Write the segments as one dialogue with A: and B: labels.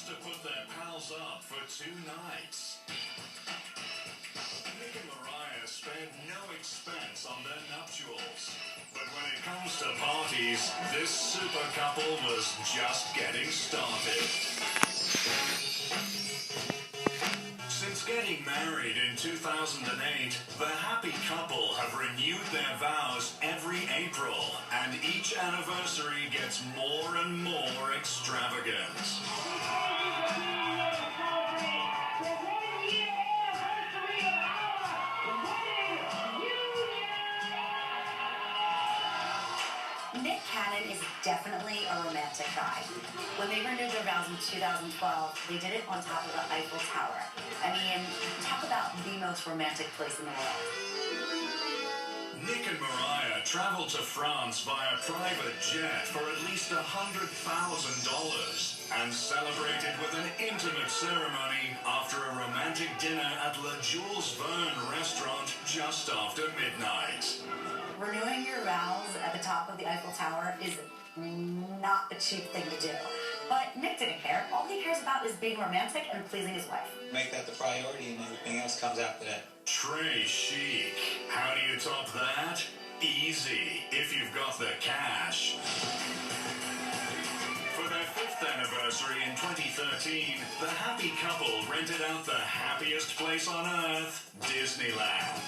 A: to put their pals up for 2 nights. Nick and Mariah spared no expense on their nuptials. But when it comes to parties, this super couple was just getting started. Since getting married in 2008, the happy couple have renewed their vows every April, and each anniversary gets more and more extravagant.
B: Nick Cannon is definitely a romantic guy. When they renewed their vows in 2012, they did it on top of the Eiffel Tower. I mean, talk about the most romantic place in the world.
A: Nick and Mariah traveled to France via private jet for at least $100,000 and celebrated with an intimate ceremony after a romantic dinner at Le Jules Verne restaurant just after midnight.
B: Renewing your vows at the top of the Eiffel Tower is not a cheap thing to do. But Nick didn't care. All he cares about is being romantic and pleasing his wife.
C: Make that the priority and everything else comes after that.
A: Très chic. How do you top that? Easy, if you've got the cash. For their 5th anniversary in 2013, the happy couple rented out the happiest place on earth, Disneyland.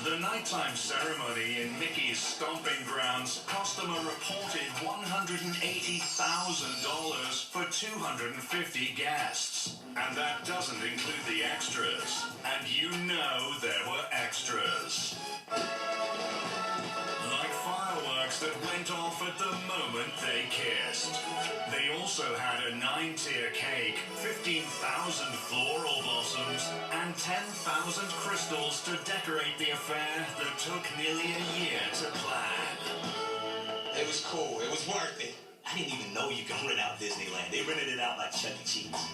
A: The nighttime ceremony in Mickey's stomping grounds cost them a reported $180,000 for 250 guests. And that doesn't include the extras. And you know there were extras. Like fireworks that went off at the moment they kissed. They also had a 9-tier cake, 15,000 floral blossoms, and 10,000 crystals to decorate the affair that took nearly a year to plan.
C: It was cool. It was worth it.
D: I didn't even know you could rent out Disneyland. They rented it out like Chuck E. Cheese.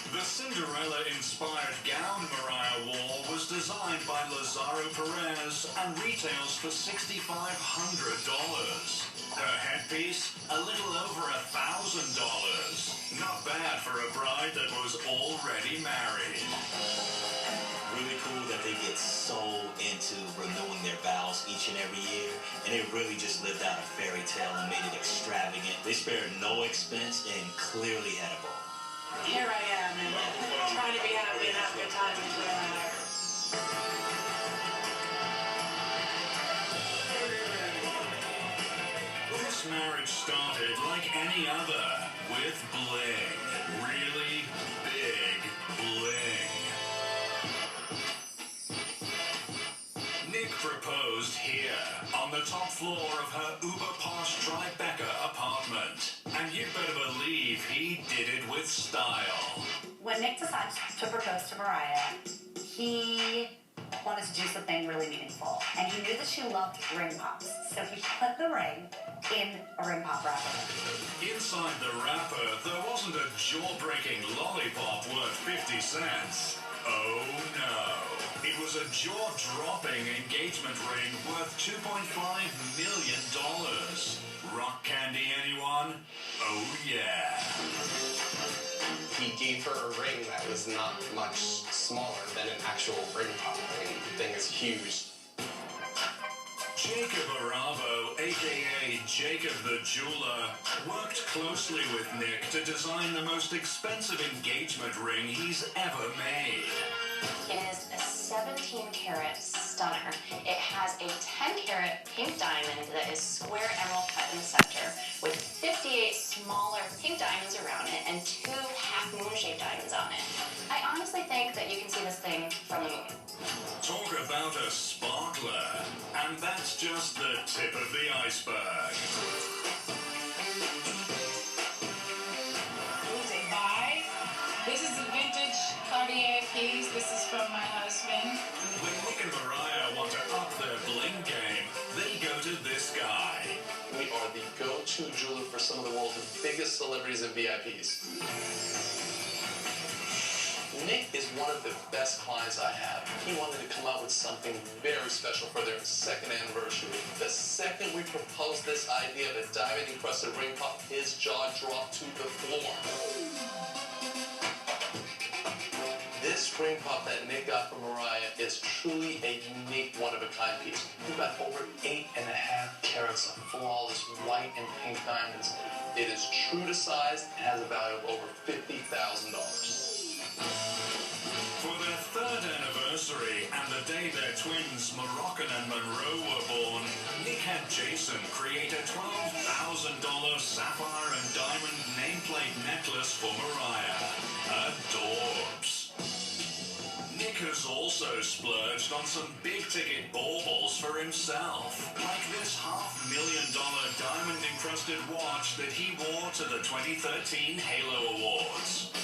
A: The Cinderella-inspired gown Mariah wore was designed by Lazaro Perez and retails for $6,500. Her headpiece, a little over $1,000. Not bad for a bride that was already married.
D: Really cool that they get so into renewing their vows each and every year, and they really just lived out a fairy tale and made it extravagant. They spared no expense and clearly had a ball.
E: Here I am, and trying to be happy and have a good time and relax.
A: This marriage started like any other, with bling. Really big bling. Nick proposed here, on the top floor of her uber-posh Tribeca apartment. And you'd better believe he did it with style.
B: When Nick decided to propose to Mariah, he wanted to do something really meaningful. And he knew that she loved ring pops. So he put the ring in a ring pop wrapper.
A: Inside the wrapper, there wasn't a jaw-breaking lollipop worth 50 cents. Oh no. It was a jaw-dropping engagement ring worth $2.5 million. Rock candy, anyone? Oh yeah.
F: He gave her a ring that was not much smaller than an actual ring pop. I mean, the thing is huge.
A: Jacob Aravo, a.k.a. Jacob the Jeweler, worked closely with Nick to design the most expensive engagement ring he's ever made.
G: It is a 17-karat stunner. It has a 10-karat pink diamond that is square emerald cut in the center, with 58 smaller pink diamonds around it and 2 half-moon-shaped diamonds on it. I honestly think that you can see this thing from the moon.
A: Talk about a sparkler, and that's just the tip of the iceberg.
E: Say bye. This is a vintage Cartier piece. This is from my husband.
A: When Nick and Mariah want to up their bling game, they go to this guy.
F: We are the go-to jeweler for some of the world's biggest celebrities and VIPs. Nick is one of the best clients I have. He wanted to come out with something very special for their 2nd anniversary. The second we
H: proposed this idea of a diamond-encrusted ring pop, his jaw dropped to the floor. This ring pop that Nick got from Mariah is truly a unique, one-of-a-kind piece. We've got over 8.5 carats of flawless white and pink diamonds. It is true to size and has a value of over $50,000.
A: For their third anniversary and the day their twins Moroccan and Monroe were born, Nick had Jason create a $12,000 sapphire and diamond nameplate necklace for Mariah. Adorbs. Nick has also splurged on some big-ticket baubles for himself, like this $500,000 diamond-encrusted watch that he wore to the 2013 Halo Awards.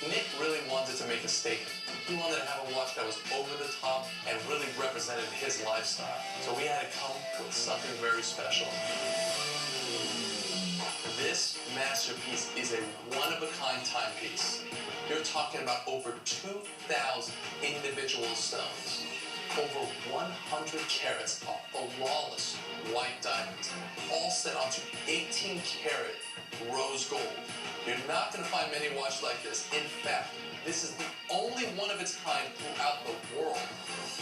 H: Nick really wanted to make a statement. He wanted to have a watch that was over the top and really represented his lifestyle. So we had to come with something very special. This masterpiece is a one-of-a-kind timepiece. You're talking about over 2,000 individual stones, over 100 carats of flawless white diamonds, all set onto 18-karat rose gold. You're not going to find many watches like this. In fact, this is the only one of its kind throughout the world.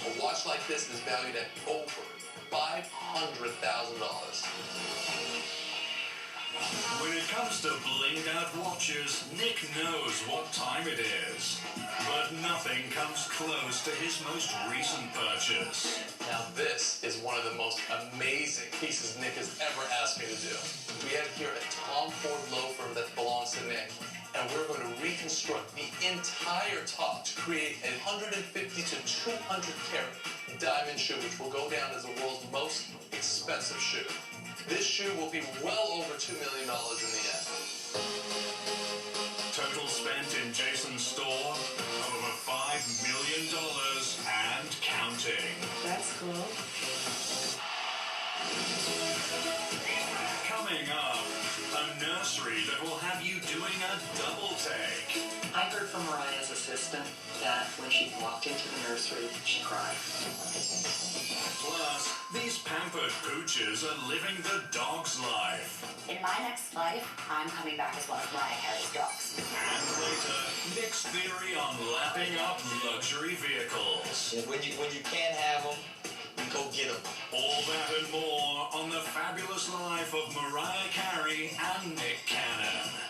H: A watch like this is valued at over $500,000.
A: When it comes to blinged out watches, Nick knows what time it is. But nothing comes close to his most recent purchase.
H: Now this is one of the most amazing pieces Nick has ever asked me to do. We have here a Tom Ford loafer that belongs to Nick. And we're going to reconstruct the entire top to create a 150 to 200 carat diamond shoe, which will go down as the world's most expensive shoe. This shoe will be well over $2 million in the end.
A: Total spent in Jason's store, over $5 million and counting.
B: That's cool.
A: Coming up, a nursery that will have you doing a double take.
I: I heard from Mariah's assistant that when she walked into the nursery, she cried.
A: Plus, these pampered pooches are living the dog's life.
B: In my next life, I'm coming back as one of Mariah Carey's dogs.
A: And later, Nick's theory on lapping up luxury vehicles.
C: When you can't have them, you go get them.
A: All that and more on the fabulous life of Mariah Carey and Nick Cannon.